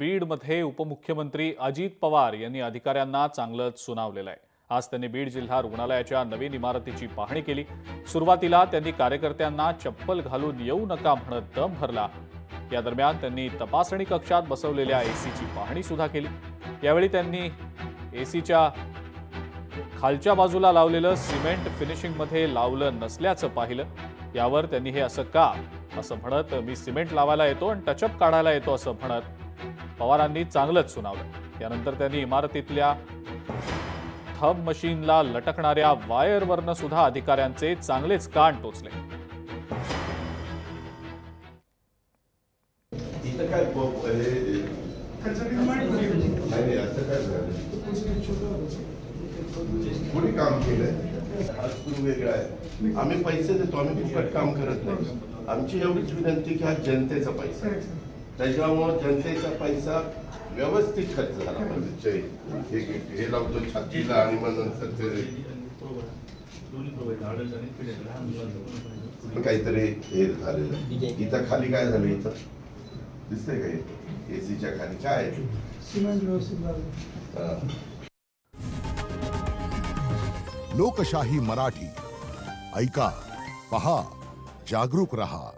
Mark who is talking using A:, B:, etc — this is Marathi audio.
A: बीडमध्ये उपमुख्यमंत्री अजित पवार यांनी अधिकाऱ्यांना चांगलंच सुनावलेलं आहे। आज त्यांनी बीड जिल्हा रुग्णालयाच्या नवीन इमारतीची पाहणी केली। सुरुवातीला त्यांनी कार्यकर्त्यांना चप्पल घालून येऊ नका म्हणत दम भरला। या दरम्यान त्यांनी तपासणी कक्षात बसवलेल्या एसीची पाहणी सुद्धा केली। यावेळी त्यांनी एसीच्या खालच्या बाजूला लावलेलं सिमेंट फिनिशिंगमध्ये लावलं नसल्याचं पाहिलं। यावर त्यांनी हे असं का असं म्हणत मी सिमेंट लावायला येतो आणि टचअप काढायला येतो असं म्हणत पवारांनी चांगलंच सुनावलं। यानंतर त्यांनी इमारतीतल्या थंब मशीनला लटकणाऱ्या वायरवरनं सुद्धा अधिकाऱ्यांचे चांगलेच कान टोचले।
B: कोणी काम केलंय हा सुरू वेगळा आहे। आम्ही पैसे देतो, आम्ही फुकट काम करत नाही। आमची एवढीच विनंती की हा जनतेचा पैसा आहे, त्याच्यामुळे जनतेचा पैसा व्यवस्थित खर्च झाला पाहिजे। हे लावतो छातीला आणि मग नंतर काहीतरी हे झालेलं। इथं खाली काय झालं, इथं दिसतंय काय एसीच्या खाली काय सिमेंट व्यवस्थित।
C: लोकशाही मराठी ऐका, पहा, जागरूक रहा।